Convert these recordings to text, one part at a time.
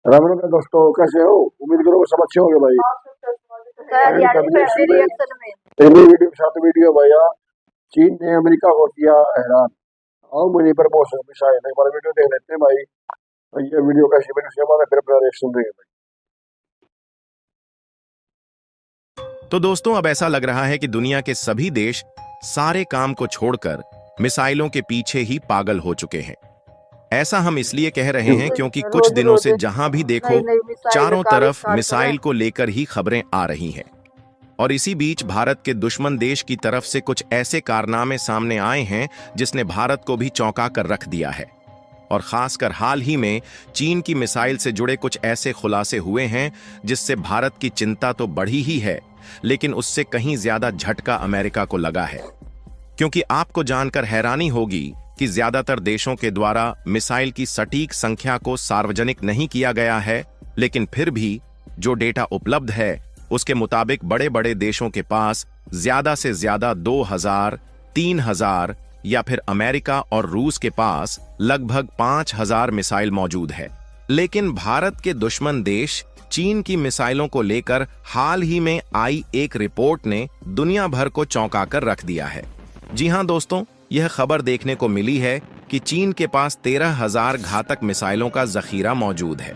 राम राम दोस्तों, कैसे हो? उम्मीद करो सब अच्छे होंगे भाई। सर यानी पहले रिएक्शन में पहली वीडियो साथ वीडियो भैया। चीन ने अमेरिका को किया हैरान। आओ मुझे पर मौसम मिसाइल एक बार वीडियो देख लेते हैं भाई। और ये वीडियो कैसी बनी उसके बाद फिर अपना रिएक्शन देंगे भाई। तो दोस्तों, अब ऐसा लग रहा है कि दुनिया के सभी देश सारे काम को छोड़कर मिसाइलों के पीछे ही पागल हो चुके हैं। ऐसा हम इसलिए कह रहे हैं क्योंकि कुछ दिनों से जहां भी देखो नई नई मिसाइल चारों तरफ आविष्कार मिसाइल को लेकर ही खबरें आ रही हैं। और इसी बीच भारत के दुश्मन देश की तरफ से कुछ ऐसे कारनामे सामने आए हैं जिसने भारत को भी चौंका कर रख दिया है। और खासकर हाल ही में चीन की मिसाइल से जुड़े कुछ ऐसे खुलासे हुए हैं जिससे भारत की चिंता तो बढ़ी ही है, लेकिन उससे कहीं ज्यादा झटका अमेरिका को लगा है। क्योंकि आपको जानकर हैरानी होगी कि ज्यादातर देशों के द्वारा मिसाइल की सटीक संख्या को सार्वजनिक नहीं किया गया है, लेकिन फिर भी जो डेटा उपलब्ध है उसके मुताबिक बड़े बड़े देशों के पास ज्यादा से ज्यादा 2000, 3000 या फिर अमेरिका और रूस के पास लगभग 5000 मिसाइल मौजूद है। लेकिन भारत के दुश्मन देश चीन की मिसाइलों को लेकर हाल ही में आई एक रिपोर्ट ने दुनिया भर को चौंका कर रख दिया है। जी हां दोस्तों, यह खबर देखने को मिली है कि चीन के पास 13,000 घातक मिसाइलों का जखीरा मौजूद है,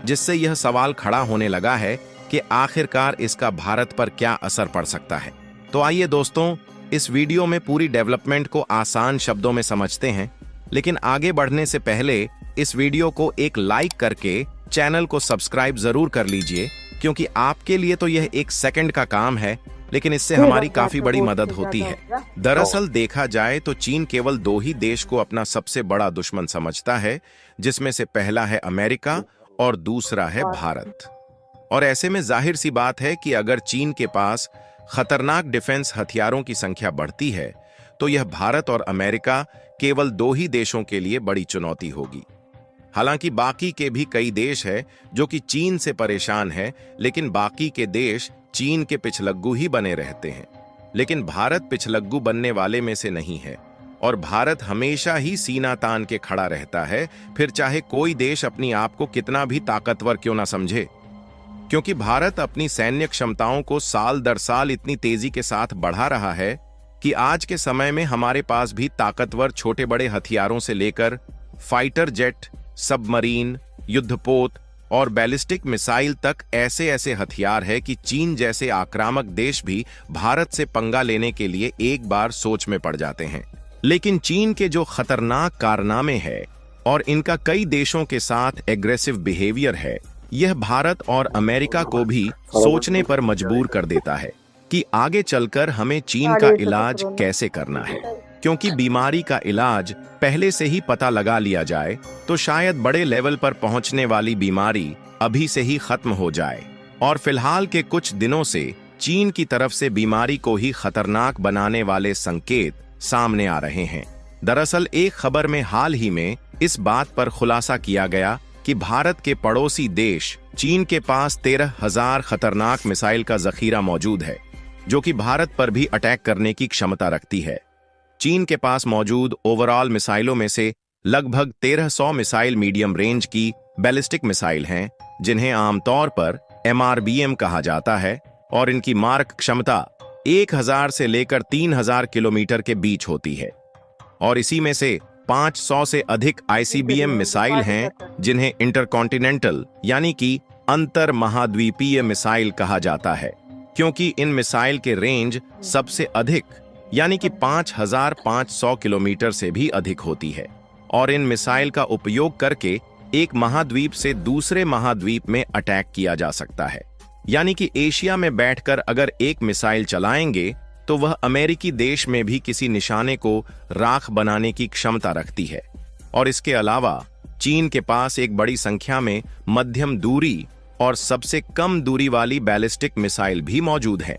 जिससे यह सवाल खड़ा होने लगा है कि आखिरकार इसका भारत पर क्या असर पड़ सकता है। तो आइए दोस्तों, इस वीडियो में पूरी डेवलपमेंट को आसान शब्दों में समझते हैं। लेकिन आगे बढ़ने से पहले इस वीडियो को एक लाइक करके चैनल को सब्सक्राइब जरूर कर लीजिए, क्योंकि आपके लिए तो यह एक सेकंड का काम है, लेकिन इससे हमारी काफी बड़ी मदद होती है। दरअसल देखा जाए तो चीन केवल 2 ही देश को अपना सबसे बड़ा दुश्मन समझता है, जिसमें से पहला है अमेरिका और दूसरा है भारत। और ऐसे में जाहिर सी बात है कि अगर चीन के पास खतरनाक डिफेंस हथियारों की संख्या बढ़ती है तो यह भारत और अमेरिका केवल 2 ही देशों के लिए बड़ी चुनौती होगी। हालांकि बाकी के भी कई देश हैं जो कि चीन से परेशान हैं, लेकिन बाकी के देश चीन के पिछलग्गू ही बने रहते हैं। लेकिन भारत पिछलग्गू बनने वाले में से नहीं है, और भारत हमेशा ही सीना तान के खड़ा रहता है, फिर चाहे कोई देश अपनी आप को कितना भी ताकतवर क्यों ना समझे। क्योंकि भारत अपनी सैन्य क्षमताओं को साल दर साल इतनी तेजी के साथ बढ़ा रहा है कि आज के समय में हमारे पास भी ताकतवर छोटे बड़े हथियारों से लेकर फाइटर जेट, सबमरीन, युद्धपोत और बैलिस्टिक मिसाइल तक ऐसे ऐसे हथियार है कि चीन जैसे आक्रामक देश भी भारत से पंगा लेने के लिए एक बार सोच में पड़ जाते हैं। लेकिन चीन के जो खतरनाक कारनामे हैं और इनका कई देशों के साथ एग्रेसिव बिहेवियर है, यह भारत और अमेरिका को भी सोचने पर मजबूर कर देता है कि आगे चलकर हमें चीन का इलाज कैसे करना है। क्योंकि बीमारी का इलाज पहले से ही पता लगा लिया जाए तो शायद बड़े लेवल पर पहुंचने वाली बीमारी अभी से ही खत्म हो जाए। और फिलहाल के कुछ दिनों से चीन की तरफ से बीमारी को ही खतरनाक बनाने वाले संकेत सामने आ रहे हैं। दरअसल एक खबर में हाल ही में इस बात पर खुलासा किया गया कि भारत के पड़ोसी देश चीन के पास 13,000 खतरनाक मिसाइल का जखीरा मौजूद है, जो कि भारत पर भी अटैक करने की क्षमता रखती है। चीन के पास मौजूद ओवरऑल मिसाइलों में से लगभग 1300 मिसाइल मीडियम रेंज की बैलिस्टिक मिसाइल हैं, जिन्हें आमतौर पर MRBM कहा जाता है, और इनकी मारक क्षमता 1000 से लेकर 3000 किलोमीटर के बीच होती है। और इसी में से 500 से अधिक ICBM मिसाइल हैं, जिन्हें इंटरकॉन्टिनेंटल यानी कि अंतर महाद्वीपीय मिसाइल कहा जाता है, क्योंकि इन मिसाइल के रेंज सबसे अधिक यानी कि 5500 किलोमीटर से भी अधिक होती है। और इन मिसाइल का उपयोग करके एक महाद्वीप से दूसरे महाद्वीप में अटैक किया जा सकता है। यानी कि एशिया में बैठकर अगर एक मिसाइल चलाएंगे तो वह अमेरिकी देश में भी किसी निशाने को राख बनाने की क्षमता रखती है। और इसके अलावा चीन के पास एक बड़ी संख्या में मध्यम दूरी और सबसे कम दूरी वाली बैलिस्टिक मिसाइल भी मौजूद है।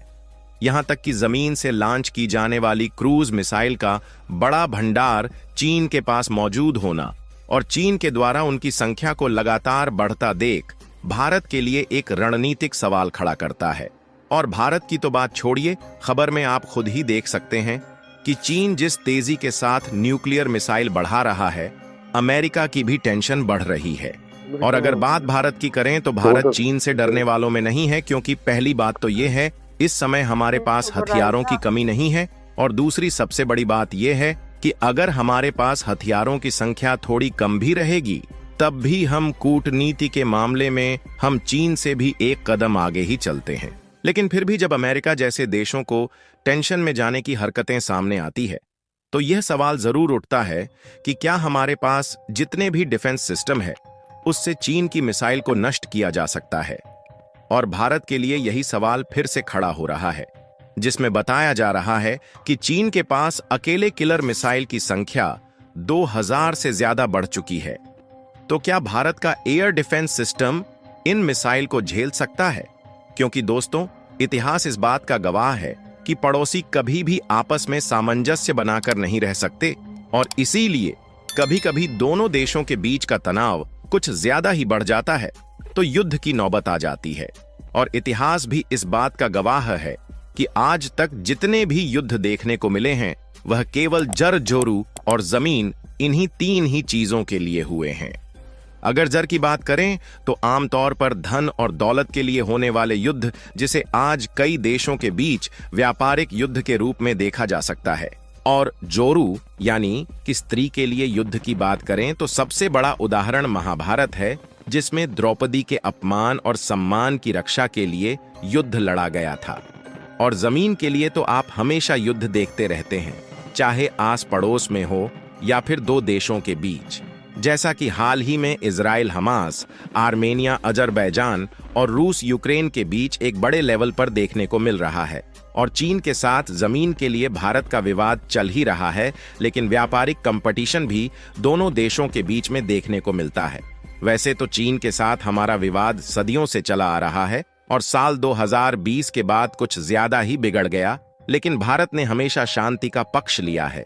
यहां तक कि जमीन से लॉन्च की जाने वाली क्रूज मिसाइल का बड़ा भंडार चीन के पास मौजूद होना और चीन के द्वारा उनकी संख्या को लगातार बढ़ता देख भारत के लिए एक रणनीतिक सवाल खड़ा करता है। और भारत की तो बात छोड़िए, खबर में आप खुद ही देख सकते हैं कि चीन जिस तेजी के साथ न्यूक्लियर मिसाइल बढ़ा रहा है, अमेरिका की भी टेंशन बढ़ रही है। और अगर बात भारत की करें तो भारत चीन से डरने वालों में नहीं है, क्योंकि पहली बात तो ये है इस समय हमारे पास हथियारों की कमी नहीं है, और दूसरी सबसे बड़ी बात यह है कि अगर हमारे पास हथियारों की संख्या थोड़ी कम भी रहेगी तब भी हम कूटनीति के मामले में हम चीन से भी एक कदम आगे ही चलते हैं। लेकिन फिर भी जब अमेरिका जैसे देशों को टेंशन में जाने की हरकतें सामने आती है तो यह सवाल जरूर उठता है कि क्या हमारे पास जितने भी डिफेंस सिस्टम है उससे चीन की मिसाइल को नष्ट किया जा सकता है। और भारत के लिए यही सवाल फिर से खड़ा हो रहा है, जिसमें बताया जा रहा है कि चीन के पास अकेले किलर मिसाइल की संख्या 2000 से ज्यादा बढ़ चुकी है। तो क्या भारत का air defence system in missile को झेल सकता है? क्योंकि दोस्तों, इतिहास इस बात का गवाह है कि पड़ोसी कभी भी आपस में सामंजस्य बनाकर नहीं रह सकते, और इसीलिए कभी-कभी दोनों देशों के बीच का तनाव कुछ ज्यादा ही बढ़ जाता है तो युद्ध की नौबत आ जाती है। और इतिहास भी इस बात का गवाह है कि आज तक जितने भी युद्ध देखने को मिले हैं वह केवल जर जोरू और जमीन, इन्हीं 3 ही चीजों के लिए हुए हैं। अगर जर की बात करें तो आमतौर पर धन और दौलत के लिए होने वाले युद्ध, जिसे आज कई देशों के बीच व्यापारिक युद्ध के रूप में देखा जा सकता है। और जोरू यानी कि स्त्री के लिए युद्ध की बात करें तो सबसे बड़ा उदाहरण महाभारत है, जिसमें द्रौपदी के अपमान और सम्मान की रक्षा के लिए युद्ध लड़ा गया था। और जमीन के लिए तो आप हमेशा युद्ध देखते रहते हैं, चाहे आस पड़ोस में हो या फिर 2 देशों के बीच, जैसा कि हाल ही में इजराइल हमास, आर्मेनिया अजरबैजान और रूस यूक्रेन के बीच एक बड़े लेवल पर देखने को मिल रहा है। और चीन के साथ जमीन के लिए भारत का विवाद चल ही रहा है, लेकिन व्यापारिक कंपटीशन भी दोनों देशों के बीच में देखने को मिलता है। वैसे तो चीन के साथ हमारा विवाद सदियों से चला आ रहा है और साल 2020 के बाद कुछ ज्यादा ही बिगड़ गया, लेकिन भारत ने हमेशा शांति का पक्ष लिया है।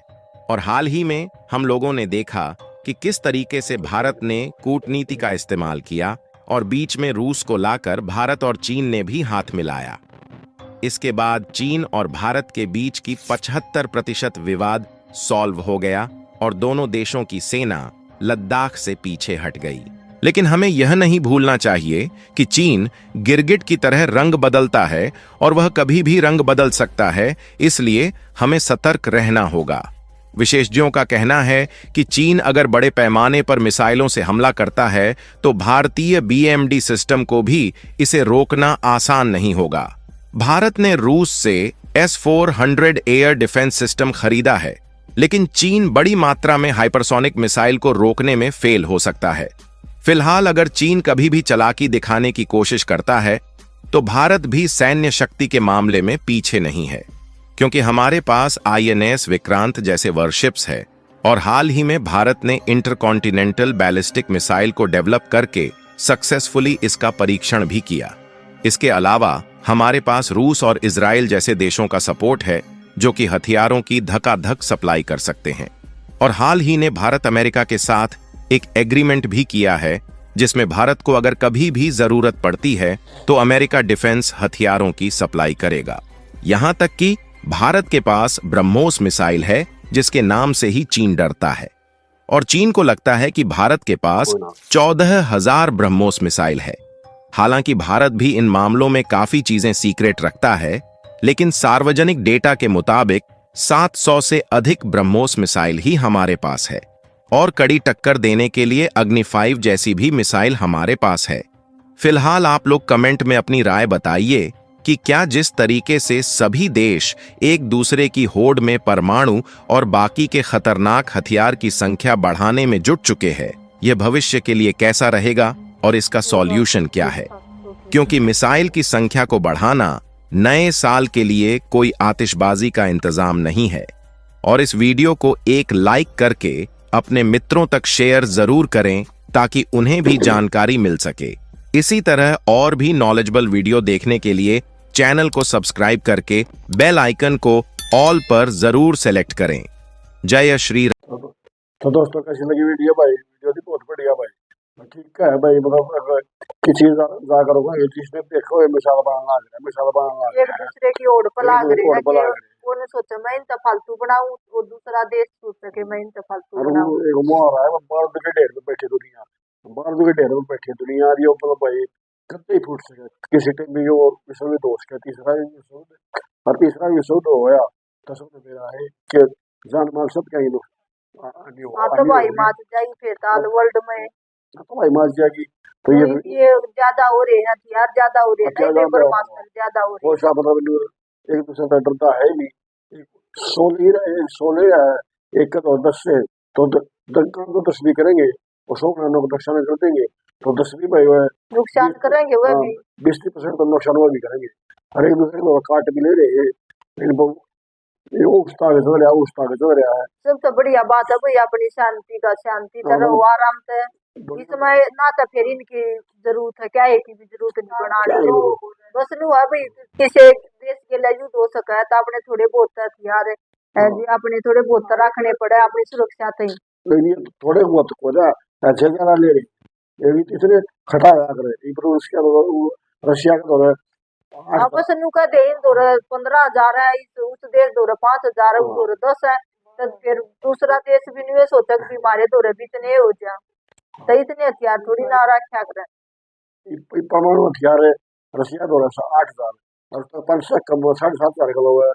और हाल ही में हम लोगों ने देखा कि किस तरीके से भारत ने कूटनीति का इस्तेमाल किया और बीच में रूस को लाकर भारत और चीन ने भी हाथ मिलाया। इसके बाद चीन और भारत के बीच की 75% विवाद सॉल्व हो गया और दोनों देशों की सेना लद्दाख से पीछे हट गई। लेकिन हमें यह नहीं भूलना चाहिए कि चीन गिरगिट की तरह रंग बदलता है और वह कभी भी रंग बदल सकता है, इसलिए हमें सतर्क रहना होगा। विशेषज्ञों का कहना है कि चीन अगर बड़े पैमाने पर मिसाइलों से हमला करता है तो भारतीय BMD सिस्टम को भी इसे रोकना आसान नहीं होगा। भारत ने रूस से S-400 एयर डिफेंस सिस्टम खरीदा है, लेकिन चीन बड़ी मात्रा में हाइपरसोनिक मिसाइल को रोकने में फेल हो सकता है। फिलहाल अगर चीन कभी भी चालाकी दिखाने की कोशिश करता है तो भारत भी सैन्य शक्ति के मामले में पीछे नहीं है, क्योंकि हमारे पास INS विक्रांत जैसे वॉरशिप्स है और हाल ही में भारत ने इंटरकॉन्टिनेंटल बैलिस्टिक मिसाइल को डेवलप करके सक्सेसफुली इसका परीक्षण भी किया। इसके अलावा हमारे पास रूस और इजराइल जैसे देशों का सपोर्ट है जो कि हथियारों की धकाधक सप्लाई कर सकते हैं। और हाल ही ने भारत अमेरिका के साथ एक एग्रीमेंट भी किया है, जिसमें भारत को अगर कभी भी जरूरत पड़ती है तो अमेरिका डिफेंस हथियारों की सप्लाई करेगा। यहां तक कि भारत के पास ब्रह्मोस मिसाइल है, जिसके नाम से ही चीन डरता है। और चीन को लगता है कि भारत के पास 14,000 ब्रह्मोस मिसाइल है। हालांकि भारत भी इन मामलों में काफी चीजें सीक्रेट रखता है, लेकिन सार्वजनिक डेटा के मुताबिक 700 से अधिक ब्रह्मोस मिसाइल ही हमारे पास है और कड़ी टक्कर देने के लिए अग्नि 5 जैसी भी मिसाइल हमारे पास है। फिलहाल आप लोग कमेंट में अपनी राय बताइए कि क्या जिस तरीके से सभी देश एक दूसरे की होड़ में परमाणु और बाकी के खतरनाक हथियार की संख्या बढ़ाने में जुट चुके हैं, यह भविष्य के लिए कैसा रहेगा और इसका सॉल्यूशन क्या है? क्योंकि मिसाइल की संख्या को बढ़ाना नए साल के लिए कोई आतिशबाजी का इंतजाम नहीं है। और इस वीडियो को एक लाइक करके अपने मित्रों तक शेयर जरूर करें ताकि उन्हें भी जानकारी मिल सके। इसी तरह और भी नॉलेजेबल वीडियो देखने के लिए चैनल को सब्सक्राइब करके बेल आइकन को ऑल पर जरूर सेलेक्ट करें। जय श्री राम। तो दोस्तों, कैसी लगी वीडियो भाई? वीडियो थी बहुत बढ़िया भाई, ठीक है भाई। मतलब किसी जाकर होगा ये चीज ने देखो, ये मिसाल बनाना एक दूसरे की ओर पर लाग रही है कि उन्होंने सोचा मैं इनका फालतू बनाऊं, वो दूसरा देश सोच सके मैं इनका फालतू बनाऊं। एक मोहरा है, बर्द के ढेर पे बैठे दुनिया बाहर के ढेरों में बैठी दुनिया आ रही है, मतलब भाई कतई फूट सके किसी टाइम भी वो विश्व में दोष का तीसरा भी विश्व युद्ध, और तीसरा विश्व युद्ध हो गया तो सब मेरा है कि जान माल सब कहीं लोग हाँ तो भाई मात जाएगी फिर ताल वर्ल्ड में। तो भाई मार जाएगी तो ये ज्यादा हो रहे हैं, हथियार ज्यादा हो रहे हैं, हथियार नहीं ज्यादा ब्रह्मास्त्र ज्यादा हो रहे वो सा मतलब एक दूसरे का डरता है नहीं। सोलह है एक का तो 10 से तो काम तो 10 भी करेंगे और 100 ग्राम को नुकसान कर देंगे तो 10 भी भाई हैं, नुकसान करेंगे वह भी। 20% तो नुकसान वो भी करेंगे, हर एक दूसरे को काट भी ले रहे हैं, लेकिन ये उस ताकत हो रहा है, उस ताकत हो रहा है। सबसे बढ़िया बात है भाई अपनी शांति का, शांति से रहो आराम से। इसमें ना तो फिर इनकी जरूरत है, क्या है की भी जरूरत नहीं बनाने की। बस नु है भाई किसी देश के लिए युद्ध हो सका है तो अपने थोड़े बहुत हथियार है जी, अपने थोड़े बहुत रखने पड़े अपनी सुरक्षा से। लेकिन ये थोड़े बहुत को जा ऐसे ज्यादा ले रहे, ये भी इतने खटाया करे इधर उसके रशिया का दौर है आपस नु का दे इन दौर 15,000 है, उस देश दौर 5,000 है, उस दौर 10 है, तो फिर दूसरा देश भी नहीं सोचा कि हमारे दौर भी इतने हो जा, तो इतने हथियार थोड़ी ना रखा करे। परमाणु हथियार है रशिया दौर है 8,000 और तो 5,700 किलो है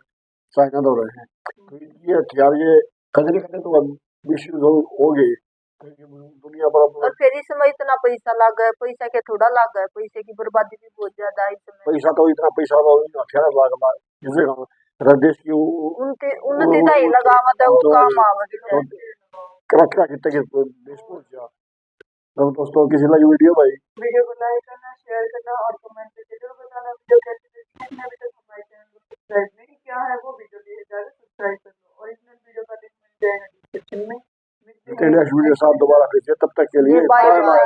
चाइना दौर है। तो ये हथियार ये कदरे कदरे तो विश्व हो गई दुनिया पर। और फिर इसमें इतना पैसा लगा है, पैसा के थोड़ा लगा है, पैसे की बर्बादी भी बहुत ज्यादा है इसमें। पैसा तो इतना पैसा हथियार लगा जिसे देश की उन्नति का ही लगावत है वो काम आवेगी। क्या कितने के देश पहुंच गया। तो दोस्तों किसी लगी वीडियो भाई, वीडियो को लाइक करना, शेयर करना और कमेंट करके जरूर बताना वीडियो कैसी लगी। अभी तक हमारे चैनल को सब्सक्राइब नहीं किया है वो वीडियो लिए जाकर सब्सक्राइब कर लो और इसमें वीडियो का लिंक मिल जाएगा डिस्क्रिप्शन में। नेक्स्ट वीडियो साथ दोबारा फिर से, तब तक के लिए बाय बाय।